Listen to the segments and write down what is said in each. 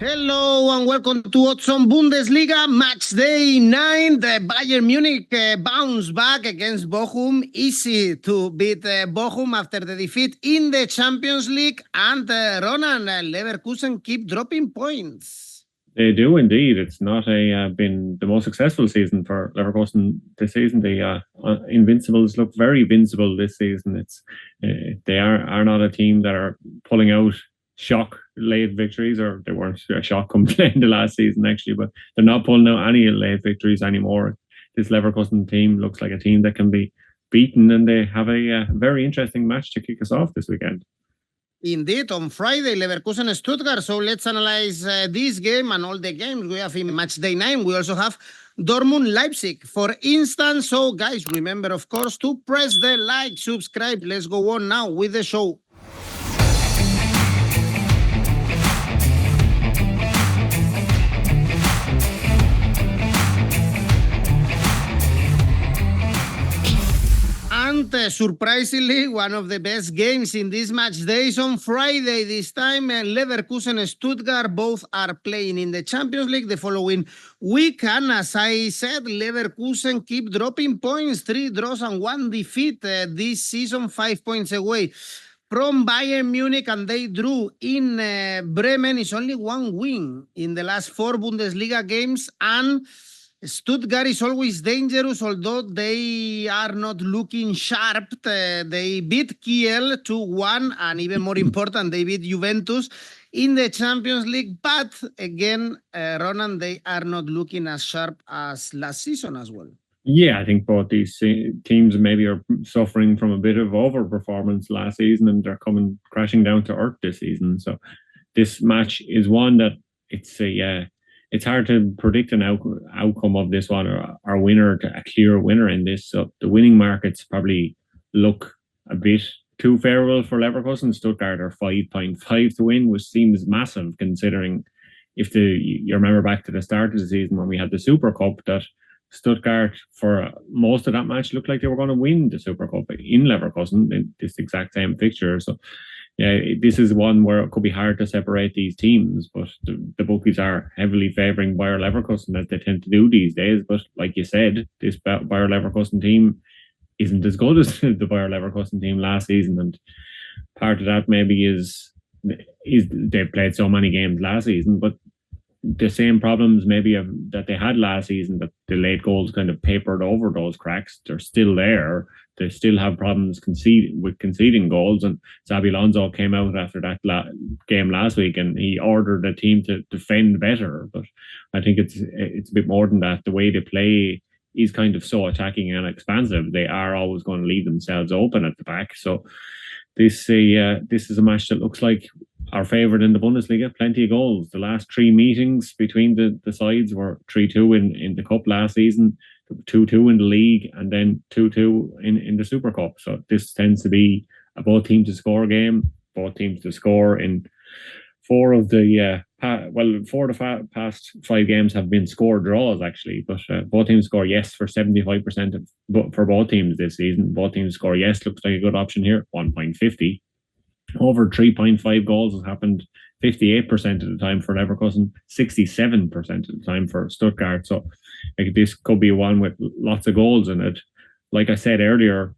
Hello and welcome to Odds on Bundesliga Matchday 9. The Bayern Munich bounced back against Bochum. Easy to beat Bochum after the defeat in the Champions League. And Ronan, Leverkusen keep dropping points. They do indeed. It's not been the most successful season for Leverkusen this season. The Invincibles look very invincible this season. They are not a team that are pulling out shock late victories, or they weren't a shock come to the last season actually, but they're not pulling out any late victories anymore. This Leverkusen team looks like a team that can be beaten, and they have a very interesting match to kick us off this weekend. Indeed, on Friday, Leverkusen Stuttgart. So let's analyze this game and all the games we have in Matchday 9. We also have Dortmund Leipzig, for instance. So guys, remember of course to press the like, subscribe. Let's go on now with the show. And surprisingly, one of the best games in this match days on Friday. This time, Leverkusen and Stuttgart both are playing in the Champions League the following week. And as I said, Leverkusen keep dropping points, 3 draws and 1 defeat this season, 5 points away from Bayern Munich, and they drew in Bremen. It's only 1 win in the last 4 Bundesliga games, and Stuttgart is always dangerous, although they are not looking sharp. They beat Kiel 2-1, and even more important, they beat Juventus in the Champions League. But again, Ronan, they are not looking as sharp as last season as well. Yeah, I think both these teams maybe are suffering from a bit of overperformance last season, and they're coming crashing down to earth this season. So this match is one that it's hard to predict an outcome of this one, or a winner, a clear winner in this. So the winning markets probably look a bit too favorable for Leverkusen. Stuttgart are 5.5 to win, which seems massive considering you remember back to the start of the season when we had the Super Cup, that Stuttgart for most of that match looked like they were going to win the Super Cup in Leverkusen in this exact same fixture. So yeah, this is one where it could be hard to separate these teams, but the bookies are heavily favouring Bayer Leverkusen, as they tend to do these days. But like you said, this Bayer Leverkusen team isn't as good as the Bayer Leverkusen team last season, and part of that maybe is they played so many games last season, but the same problems maybe that they had last season, that the late goals kind of papered over those cracks, they're still there. They still have problems conceding goals, and Xabi Alonso came out after that game last week and he ordered the team to defend better. But I think it's a bit more than that. The way they play is kind of so attacking and expansive. They are always going to leave themselves open at the back. So this is a match that looks like our favourite in the Bundesliga. Plenty of goals. The last 3 meetings between the sides were 3-2 in the Cup last season, 2-2 in the league, and then 2-2 in the Super Cup. So this tends to be a both teams to score game. Both teams to score in 4 of the past 5 games have been score draws actually. But both teams score yes for 75% for both teams this season. Both teams score yes looks like a good option here. 1.50. Over 3.5 goals has happened 58% of the time for Leverkusen, 67% of the time for Stuttgart. So this could be one with lots of goals in it. Like I said earlier,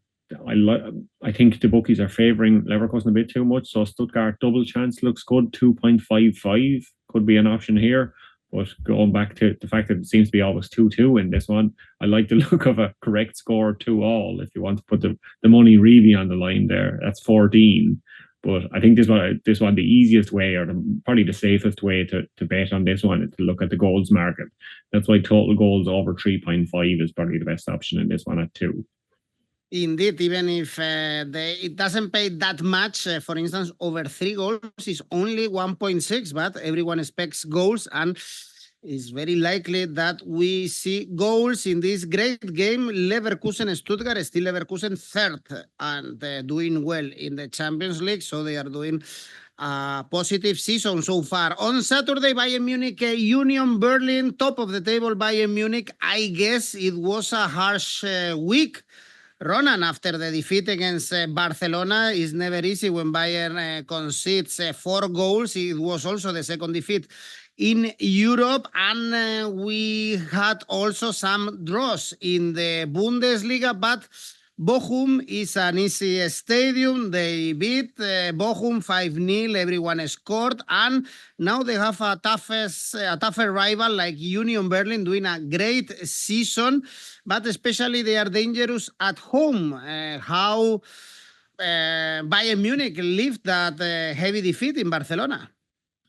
I think the bookies are favouring Leverkusen a bit too much. So Stuttgart double chance looks good, 2.55 could be an option here. But going back to the fact that it seems to be always 2-2 in this one, I like the look of a correct score 2-2 if you want to put the money really on the line there. That's 14. But I think this one, the easiest way, or probably the safest way to bet on this one, is to look at the goals market. That's why total goals over 3.5 is probably the best option in this one at 2. Indeed, even if it doesn't pay that much, for instance, over 3 goals is only 1.6, but everyone expects goals, and it's very likely that we see goals in this great game. Leverkusen Stuttgart, still Leverkusen third and doing well in the Champions League, so they are doing a positive season so far. On Saturday, Bayern Munich, Union Berlin, top of the table Bayern Munich. I guess it was a harsh week Ronan, after the defeat against Barcelona, is never easy when Bayern concedes 4 goals. It was also the second defeat in Europe, and we had also some draws in the Bundesliga, but Bochum is an easy stadium. They beat Bochum 5-0. Everyone scored, and now they have a tougher rival like Union Berlin doing a great season, but especially they are dangerous at home. How Bayern Munich lived that heavy defeat in Barcelona.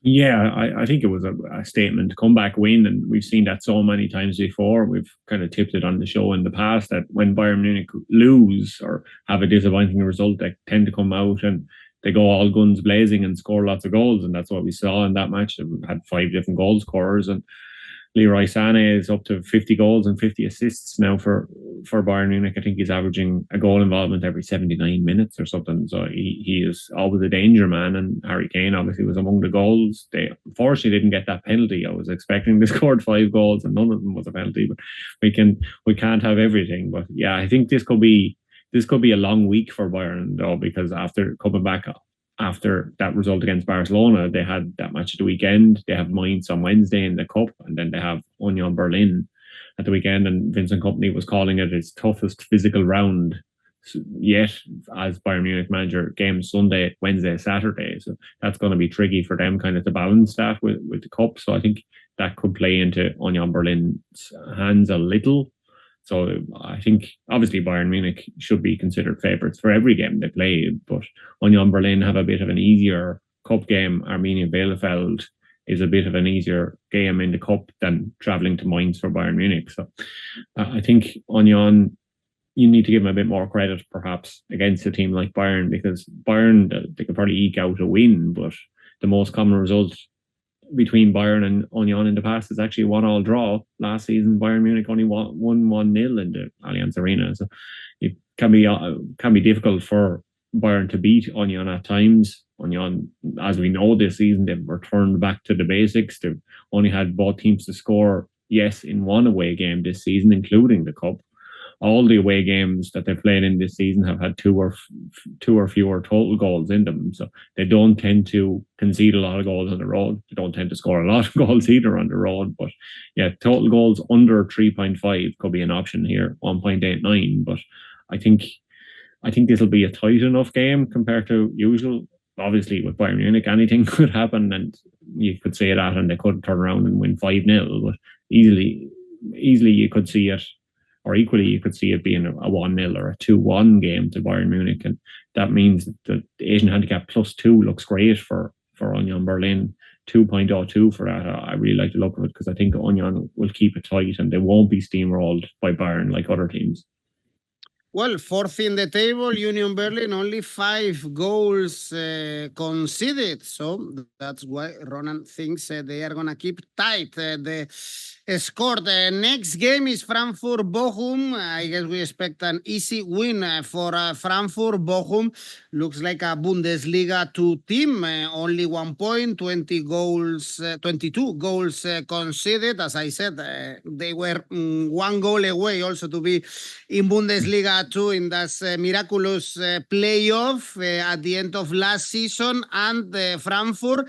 Yeah, I think it was a statement comeback win, and we've seen that so many times before. We've kind of tipped it on the show in the past that when Bayern Munich lose or have a disappointing result, they tend to come out and they go all guns blazing and score lots of goals, and that's what we saw in that match. We've had 5 different goal scorers, and Leroy Sané is up to 50 goals and 50 assists now for Bayern Munich. I think he's averaging a goal involvement every 79 minutes or something. So he is always a danger man. And Harry Kane obviously was among the goals. They unfortunately didn't get that penalty. I was expecting they scored 5 goals and none of them was a penalty. But we can't have everything. But yeah, I think this could be a long week for Bayern though, because after coming back after that result against Barcelona, they had that match at the weekend. They have Mainz on Wednesday in the Cup, and then they have Union Berlin at the weekend. And Vincent Kompany was calling it his toughest physical round yet as Bayern Munich manager. Games Sunday, Wednesday, Saturday. So that's going to be tricky for them kind of to balance that with the Cup. So I think that could play into Union Berlin's hands a little. So I think obviously Bayern Munich should be considered favourites for every game they play, but Union Berlin have a bit of an easier cup game. Arminia Bielefeld is a bit of an easier game in the cup than travelling to Mainz for Bayern Munich. So I think Union, you need to give them a bit more credit perhaps against a team like Bayern, because Bayern, they could probably eke out a win, but the most common result between Bayern and Union in the past is actually 1-1 draw. Last season, Bayern Munich only won 1-0 in the Allianz Arena. So it can be difficult for Bayern to beat Union at times. Union, as we know this season, they've returned back to the basics. They've only had both teams to score, yes, in one away game this season, including the Cup. All the away games that they've played in this season have had two or fewer total goals in them. So they don't tend to concede a lot of goals on the road. They don't tend to score a lot of goals either on the road. But yeah, total goals under 3.5 could be an option here, 1.89. But I think this will be a tight enough game compared to usual. Obviously, with Bayern Munich, anything could happen, and you could say that, and they could turn around and win 5-0. But easily you could see it. Or equally, you could see it being a 1-0 or a 2-1 game to Bayern Munich. And that means that the Asian handicap +2 looks great for Union Berlin. 2.02 for that. I really like the look of it because I think Union will keep it tight and they won't be steamrolled by Bayern like other teams. Well, 4th in the table, Union Berlin, only 5 goals conceded. So that's why Ronan thinks they are going to keep tight the score. The next game is Frankfurt-Bochum. I guess we expect an easy win for Frankfurt. Bochum looks like a Bundesliga 2 team. Only 1 point, 22 goals conceded. As I said, they were 1 goal away also to be in Bundesliga 2 in that miraculous playoff at the end of last season. And Frankfurt,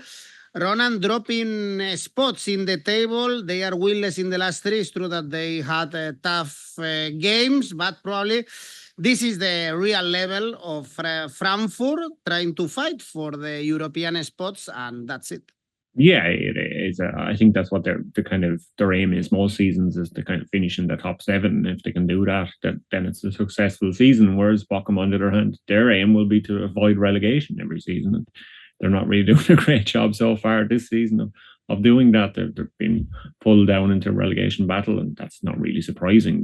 Ronan, dropping spots in the table. They are winless in the last 3. It's true that they had tough games, but probably this is the real level of Frankfurt trying to fight for the European spots, and that's it. Yeah, it is. I think that's what their aim is most seasons, is to kind of finish in the top 7. If they can do that, then it's a successful season. Whereas Bochum, on the other hand, their aim will be to avoid relegation every season. And they're not really doing a great job so far this season of doing that. They've been pulled down into a relegation battle, and that's not really surprising.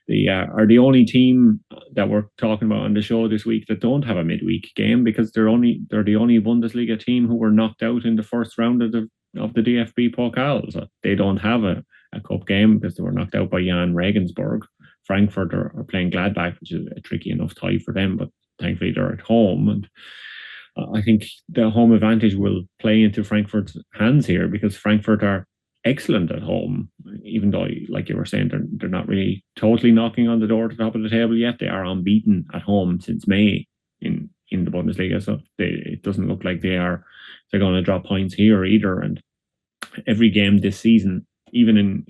They are the only team that we're talking about on the show this week that don't have a midweek game, because they're the only Bundesliga team who were knocked out in the first round of the DFB Pokal. So they don't have a cup game because they were knocked out by Jan Regensburg. Frankfurt are playing Gladbach, which is a tricky enough tie for them, but thankfully they're at home. And I think the home advantage will play into Frankfurt's hands here, because Frankfurt are excellent at home, even though, like you were saying, they're not really totally knocking on the door to the top of the table yet. They are unbeaten at home since May in the Bundesliga, so it doesn't look like they're going to drop points here either. And every game this season, even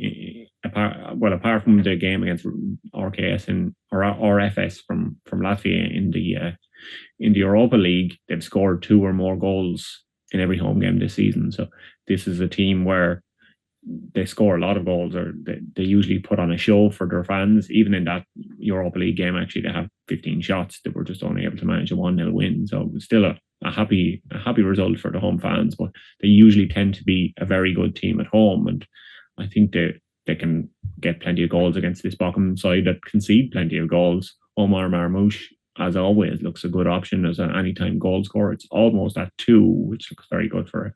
apart from the game against RKS or RFS from Latvia in the Europa League, they've scored 2 or more goals in every home game this season. So this is a team where they score a lot of goals, or they usually put on a show for their fans. Even in that Europa League game, actually, they have 15 shots. They were just only able to manage a 1-0 win. So it was still a happy result for the home fans. But they usually tend to be a very good team at home, and I think they can get plenty of goals against this Bochum side that concede plenty of goals. Omar Marmoush, as always, looks a good option as an anytime goal scorer. It's almost at 2, which looks very good for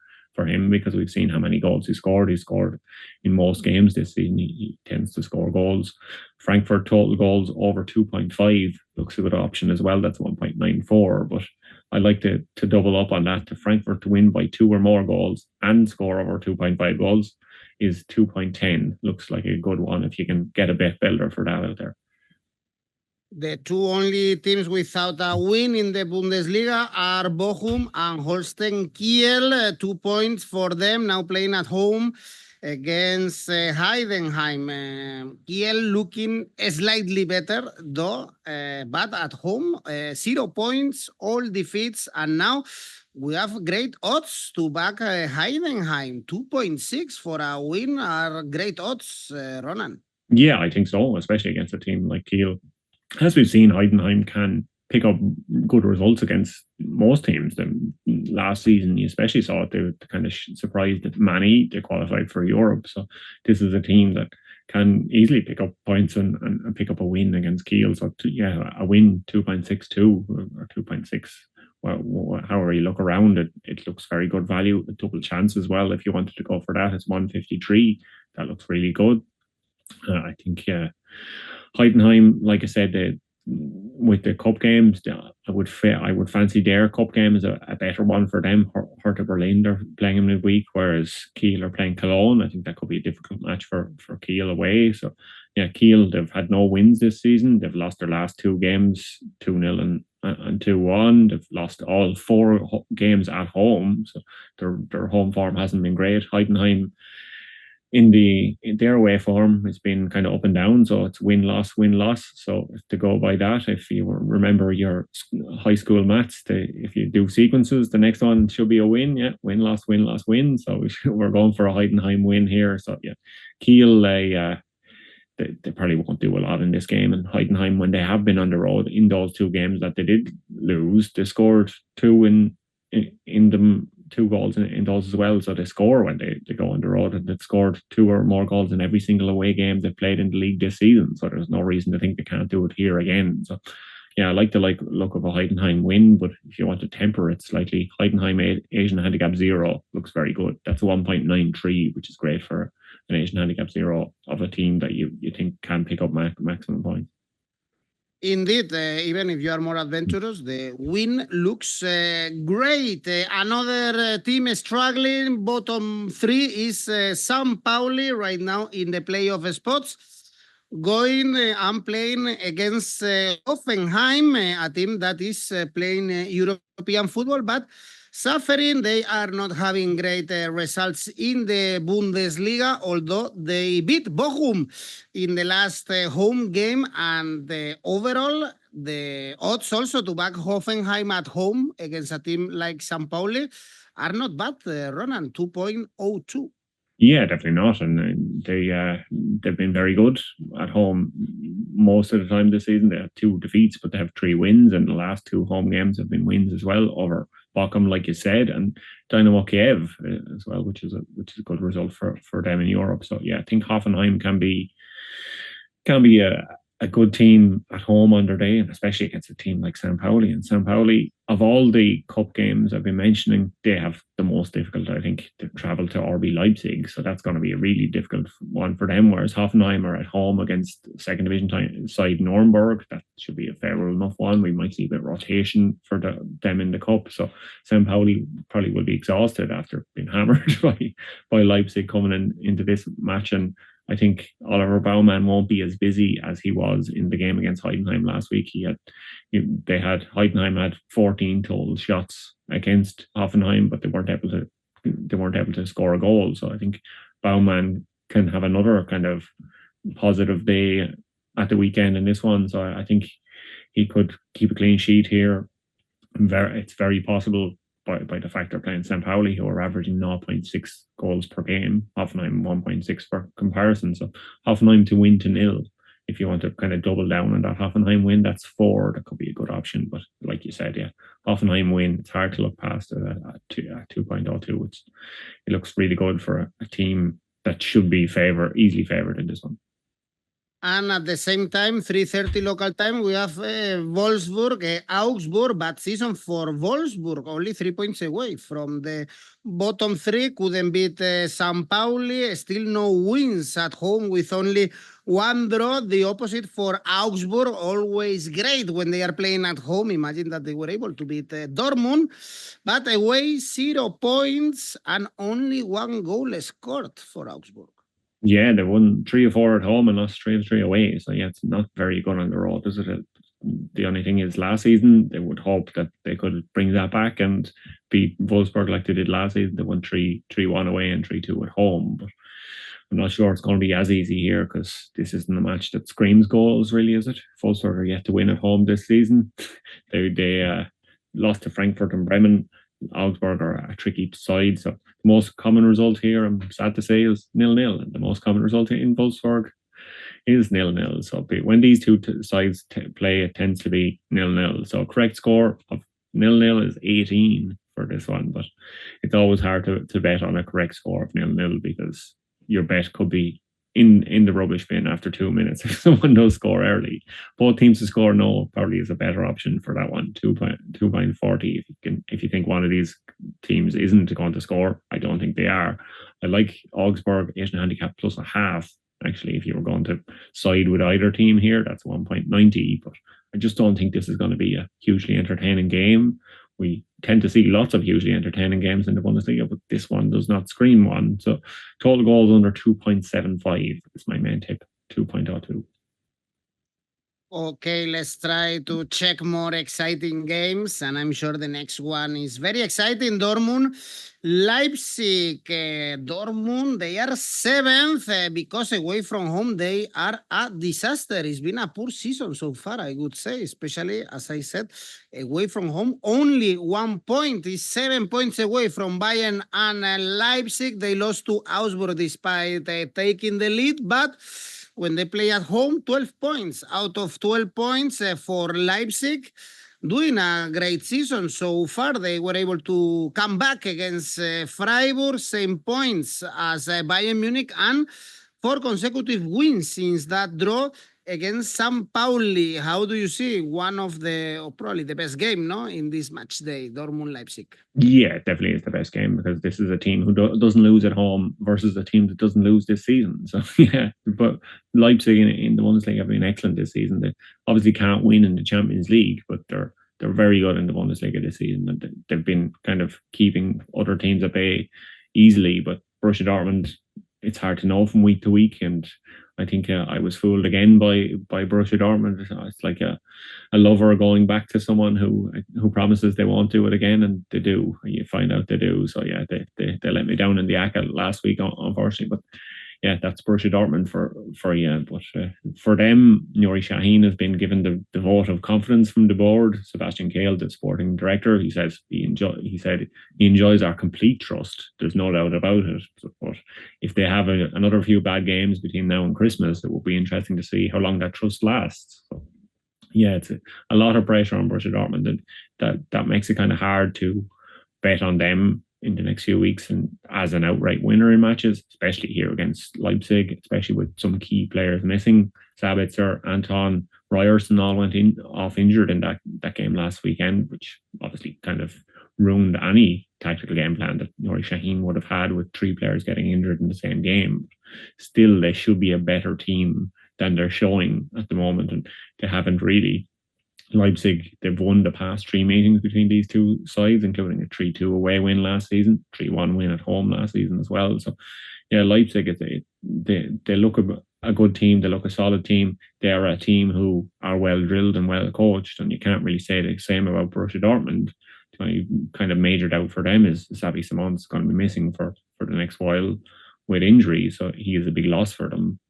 him, because we've seen how many goals he scored. He scored in most games this season. He tends to score goals. Frankfurt total goals over 2.5 looks a good option as well. That's 1.94, but I like to double up on that. To Frankfurt to win by 2 or more goals and score over 2.5 goals is 2.10. Looks like a good one if you can get a bet builder for that out there. The 2 only teams without a win in the Bundesliga are Bochum and Holstein Kiel. 2 points for them, now playing at home against Heidenheim. Kiel looking slightly better, though, but at home, 0 points, all defeats, and now we have great odds to back Heidenheim. 2.6 for a win are great odds, Ronan. Yeah, I think so, especially against a team like Kiel. As we've seen, Heidenheim can pick up good results against most teams. Last season, you especially saw it. They were kind of surprised that Mani, they qualified for Europe. So this is a team that can easily pick up points and pick up a win against Kiel. So yeah, a win 2.62 or 2.6. Well, however you look around it, it looks very good value. A double chance as well. If you wanted to go for that, it's 153. That looks really good. I think Heidenheim, like I said, with the cup games, I would fancy their cup game as a better one for them. Hertha Berlin, they're playing in midweek, whereas Kiel are playing Cologne. I think that could be a difficult match for Kiel away. So yeah, Kiel, they've had no wins this season. They've lost their last 2 games, 2-0 and 2-1. They've lost all 4 games at home. So their home form hasn't been great. Heidenheim, in their away form, it's been kind of up and down, so it's win loss. So to go by that, if you remember your high school maths, if you do sequences, the next one should be a win. Yeah, win loss win. So we're going for a Heidenheim win here. So yeah, Kiel, they probably won't do a lot in this game. And Heidenheim, when they have been on the road in those 2 games that they did lose, they scored 2 in them. 2 goals in those as well. So they score when they go on the road, and they've scored 2 or more goals in every single away game they've played in the league this season. So there's no reason to think they can't do it here again. So yeah, I like the look of a Heidenheim win, but if you want to temper it slightly, Heidenheim Asian handicap 0 looks very good. That's 1.93, which is great for an Asian handicap 0 of a team that you think can pick up maximum points. Indeed, even if you are more adventurous, the win looks great. Another team struggling, bottom 3, is Pauli right now in the playoff spots, going and playing against Hoffenheim, a team that is playing European football, but suffering. They are not having great results in the Bundesliga, although they beat Bochum in the last home game. And overall, the odds also to back Hoffenheim at home against a team like Pauli are not bad, Ronan, 2.02. Yeah, definitely not. And they've been very good at home most of the time this season. They have 2 defeats, but they have 3 wins, and the last 2 home games have been wins as well over Bochum, like you said, and 𝗙𝗻𝐻 as well, which is a good result for them in Europe. So yeah, I think Hoffenheim can be a good team at home on their day, and especially against a team like St. Pauli. And St. Pauli, of all the cup games I've been mentioning, they have the most difficult, I think, to travel to RB Leipzig. So that's going to be a really difficult one for them. Whereas Hoffenheim are at home against second division side Nuremberg. That should be a fair enough one. We might see a bit of rotation for them in the cup. So St. Pauli probably will be exhausted after being hammered by Leipzig coming into this match. And I think Oliver Baumann won't be as busy as he was in the game against Heidenheim last week. Heidenheim had 14 total shots against Hoffenheim, but they weren't able to score a goal. So I think Baumann can have another kind of positive day at the weekend in this one. So I think he could keep a clean sheet here. It's very possible by the fact they're playing St. Pauli, who are averaging 0.6 goals per game. Hoffenheim 1.6 for comparison. So Hoffenheim to win to 0. If you want to kind of double down on that Hoffenheim win, that's 4. That could be a good option. But like you said, yeah, Hoffenheim win, it's hard to look past it at 2.02. It looks really good for a team that should be easily favoured in this one. And at the same time, 3:30 local time, we have Wolfsburg, Augsburg. Bad season for Wolfsburg, only 3 points away from the bottom 3. Couldn't beat St. Pauli. Still no wins at home with only 1 draw. The opposite for Augsburg, always great when they are playing at home. Imagine that they were able to beat Dortmund. But away, 0 points and only 1 goal scored for Augsburg. Yeah, they won 3 or 4 at home and lost 3 or 3 away. So yeah, it's not very good on the road, is it? The only thing is last season, they would hope that they could bring that back and beat Wolfsburg like they did last season. They won 3-1 away and 3-2 at home. But I'm not sure it's going to be as easy here because this isn't a match that screams goals, really, is it? Wolfsburg are yet to win at home this season. They lost to Frankfurt and Bremen. Augsburg are a tricky side. So the most common result here, I'm sad to say, is 0-0. And the most common result in Wolfsburg is 0-0. So when these two sides play, it tends to be 0-0. So correct score of 0-0 is 18 for this one. But it's always hard to bet on a correct score of 0-0 because your bet could be in the rubbish bin after 2 minutes if someone does score early. Both teams to score no probably is a better option for that one. 2.40 if you think one of these teams isn't going to score. I don't think they are. I like Augsburg Asian handicap plus a half. Actually, if you were going to side with either team here, that's 1.90. But I just don't think this is going to be a hugely entertaining game. We tend to see lots of hugely entertaining games in the Bundesliga, but this one does not scream one. So total goals under 2.75 is my main tip, 2.02. Okay, let's try to check more exciting games, and I'm sure the next one is very exciting. Dortmund, Leipzig. Dortmund, they are 7th because away from home they are a disaster. It's been a poor season so far, I would say, especially, as I said, away from home. Only 1 point is 7 points away from Bayern and Leipzig. They lost to Augsburg despite taking the lead, but when they play at home, 12 points out of 12 points for Leipzig, doing a great season so far. They were able to come back against Freiburg, same points as Bayern Munich, and 4 consecutive wins since that draw against St. Pauli. How do you see one of probably the best game, no, in this match day, Dortmund-Leipzig? Yeah, it definitely is the best game because this is a team who doesn't lose at home versus a team that doesn't lose this season. So yeah, but Leipzig in the Bundesliga have been excellent this season. They obviously can't win in the Champions League, but they're very good in the Bundesliga this season. And they've been kind of keeping other teams at bay easily. But Borussia Dortmund, it's hard to know from week to week, and I think I was fooled again by Borussia Dortmund. It's like a lover going back to someone who promises they won't do it again, and they do. You find out they do. So yeah, they let me down in the ACCA last week, unfortunately. But yeah, that's Borussia Dortmund for you. But for them, Nuri Sahin has been given the vote of confidence from the board. Sebastian Kehl, the sporting director, he said he enjoys our complete trust. There's no doubt about it. But if they have another few bad games between now and Christmas, it will be interesting to see how long that trust lasts. So yeah, it's a lot of pressure on Borussia Dortmund, and that makes it kind of hard to bet on them in the next few weeks and as an outright winner in matches, especially here against Leipzig, especially with some key players missing. Sabitzer, Anton, Ryerson all went off injured in that game last weekend, which obviously kind of ruined any tactical game plan that Nuri Sahin would have had with 3 players getting injured in the same game. Still, they should be a better team than they're showing at the moment, and they haven't really. Leipzig, they've won the past 3 meetings between these two sides, including a 3-2 away win last season, 3-1 win at home last season as well. So, yeah, Leipzig, they look a good team. They look a solid team. They are a team who are well drilled and well coached, and you can't really say the same about Borussia Dortmund. The only kind of major doubt for them is Xavi Simon's going to be missing for the next while with injury, so he is a big loss for them.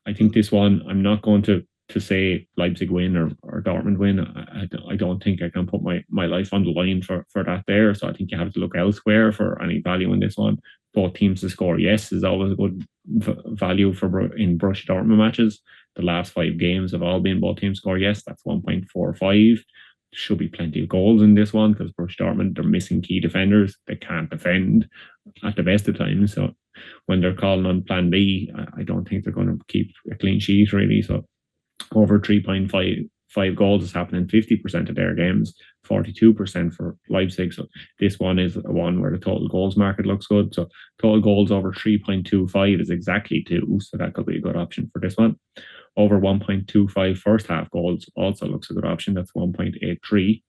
I think this one, I'm not going to say Leipzig win or Dortmund win. I don't think I can put my life on the line for that there. So I think you have to look elsewhere for any value in this one. Both teams to score yes is always a good value in Borussia Dortmund matches. The last 5 games have all been both teams score yes. That's 1.45. Should be plenty of goals in this one because Borussia Dortmund, they're missing key defenders. They can't defend at the best of times. So when they're calling on plan B, I don't think they're going to keep a clean sheet really. So over 3.5 goals is happening 50% of their games, 42% for Leipzig. So this one is one where the total goals market looks good. So total goals over 3.25 is exactly 2. So that could be a good option for this one. Over 1.25 first half goals also looks a good option. That's 1.83.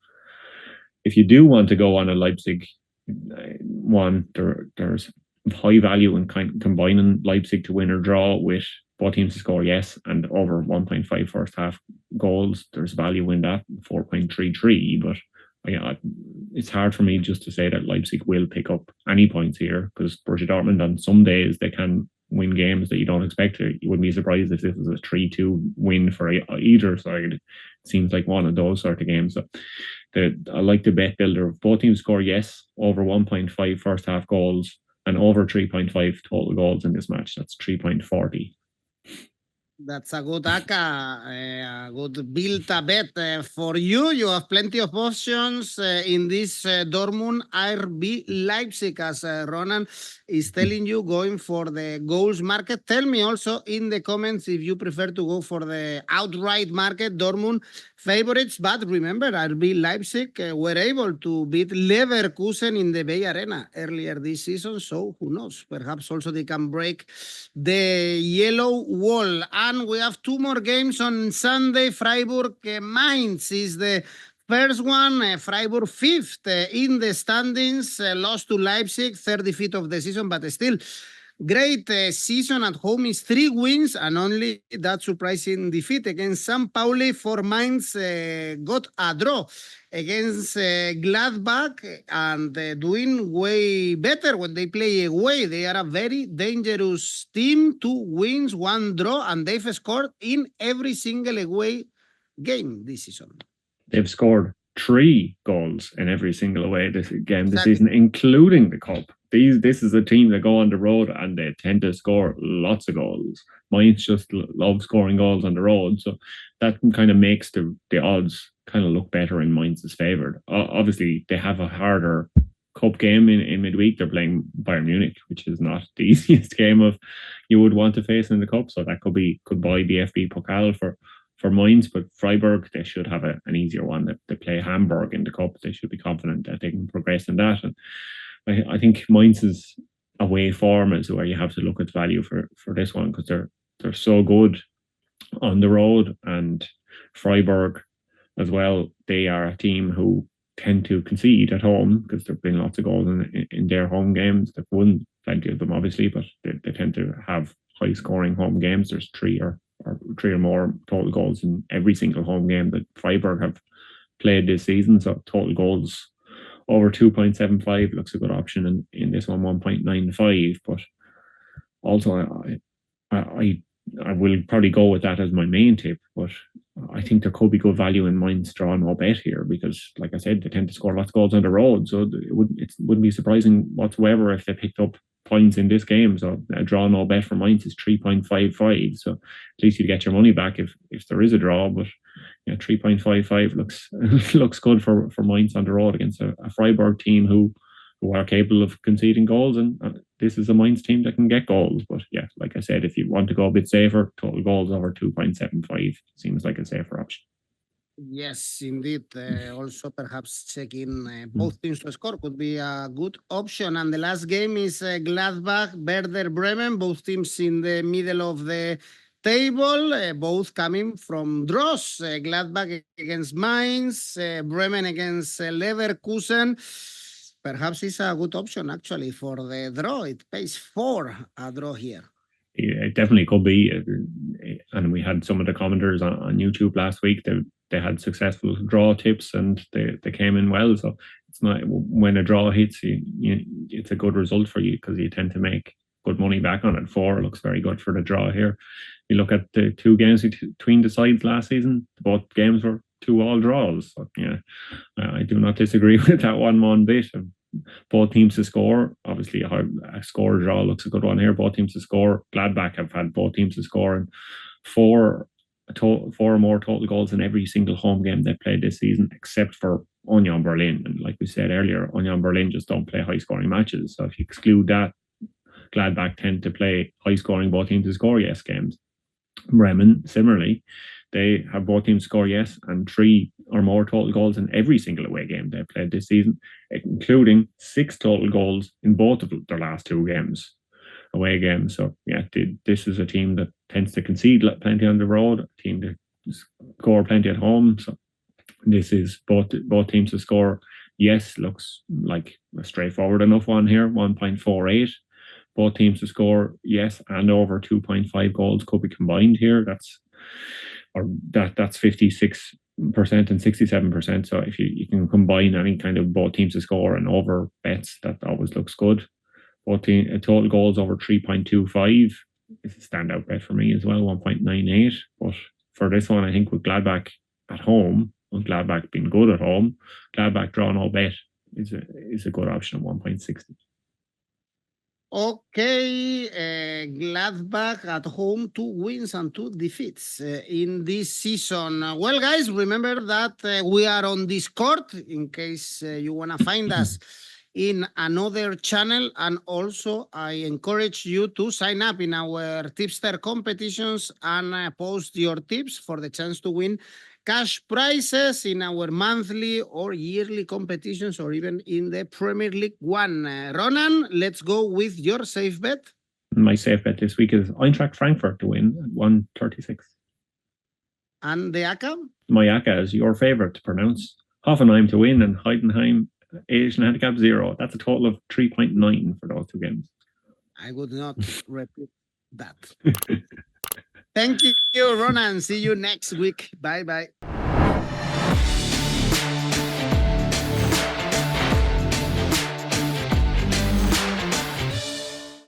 If you do want to go on a Leipzig one, there's high value in combining Leipzig to win or draw with both teams to score yes and over 1.5 first half goals. There's value in that, 4.33. But it's hard for me just to say that Leipzig will pick up any points here because Borussia Dortmund on some days they can win games that you don't expect. You wouldn't be surprised if this was a 3-2 win for either side. It seems like one of those sort of games. So I like the bet builder. Both teams score yes, over 1.5 first half goals and over 3.5 total goals in this match. That's 3.40. That's a good 𝐿𝐴, a good built-a bet for you. You have plenty of options in this Dortmund RB Leipzig, as Ronan is telling you, going for the goals market. Tell me also in the comments if you prefer to go for the outright market, Dortmund favorites. But remember, RB Leipzig were able to beat Leverkusen in the Bay Arena earlier this season. So who knows? Perhaps also they can break the yellow wall. And we have 2 more games on Sunday. Freiburg, Mainz is the first one. Freiburg 5th in the standings, lost to Leipzig, 3rd defeat of the season, but still great season at home is 3 wins and only that surprising defeat against Pauli. For Mainz, got a draw against Gladbach and doing way better when they play away. They are a very dangerous team, 2 wins, 1 draw, and they've scored in every single away game this season. They've scored 3 goals in every single away game this season, including the cup. This is a team that go on the road and they tend to score lots of goals. Mainz just love scoring goals on the road, so that kind of makes the odds kind of look better in Mainz's favour. Obviously, they have a harder cup game in midweek. They're playing Bayern Munich, which is not the easiest game of you would want to face in the cup. So that could buy the 𝐵FB Pokal for Mainz, but Freiburg, they should have an easier one. They play Hamburg in the cup. They should be confident that they can progress in that. And I think Mainz's away form is where you have to look at value for this one because they're so good on the road. And Freiburg as well, they are a team who tend to concede at home because there have been lots of goals in their home games. They've won plenty of them, obviously, but they tend to have high scoring home games. There's 3 or more total goals in every single home game that Freiburg have played this season. So total goals over 2.75 looks a good option in this one, 1.95. But also I will probably go with that as my main tip, but I think there could be good value in Mainz draw no bet here because, like I said, they tend to score lots of goals on the road. So it wouldn't be surprising whatsoever if they picked up points in this game. So a draw no bet for Mainz is 3.55. So at least you get your money back if there is a draw. But 3.55 looks good for Mainz on the road against a Freiburg team who are capable of conceding goals. And this is a Mainz team that can get goals. But yeah, like I said, if you want to go a bit safer, total goals over 2.75 seems like a safer option. Yes, indeed. Also, perhaps checking both teams to score could be a good option. And the last game is Gladbach, Werder Bremen, both teams in the middle of the table, both coming from draws. Gladbach against Mainz, Bremen against Leverkusen. Perhaps it's a good option, actually, for the draw. It pays 4 a draw here. It definitely could be. And we had some of the commenters on YouTube last week. They had successful draw tips and they came in well. So it's not, when a draw hits you, it's a good result for you because you tend to make good money back on it. 4 looks very good for the draw here. You look at the 2 games between the sides last season, both games were 2 all draws. So yeah, I do not disagree with that one bit. Both teams to score. Obviously, a score draw looks a good one here. Both teams to score. Gladbach have had both teams to score, and 4 or more total goals in every single home game they played this season, except for Union Berlin. And like we said earlier, Union Berlin just don't play high-scoring matches. So if you exclude that, Gladbach tend to play high-scoring, both teams to score yes games. Bremen, similarly, they have both teams score yes and 3 or more total goals in every single away game they played this season, including 6 total goals in both of their last 2 games, away games. So yeah, this is a team that tends to concede plenty on the road, a team that score plenty at home. So this is both teams to score yes, looks like a straightforward enough one here, 1.48. Both teams to score yes and over 2.5 goals could be combined here. That's 56% and 67%. So if you can combine any kind of both teams to score and over bets, that always looks good. Total goals over 3.25 is a standout bet for me as well, 1.98. But for this one, I think with Gladbach at home, and Gladbach being good at home, Gladbach draw no bet is a good option at 1.60. Okay, Gladbach at home, 2 wins and 2 defeats in this season. Well, guys, remember that we are on Discord in case you want to find us in another channel. And also, I encourage you to sign up in our tipster competitions and post your tips for the chance to win cash prizes in our monthly or yearly competitions, or even in the Premier League One. Ronan, let's go with your safe bet. My safe bet this week is Eintracht Frankfurt to win at 136. And the ACCA? My ACCA is your favorite to pronounce. Hoffenheim to win and Heidenheim 𝐻𝐸𝐴. That's a total of 3.9 for those 2 games. I would not repeat that. Thank you, Ronan. See you next week. Bye-bye.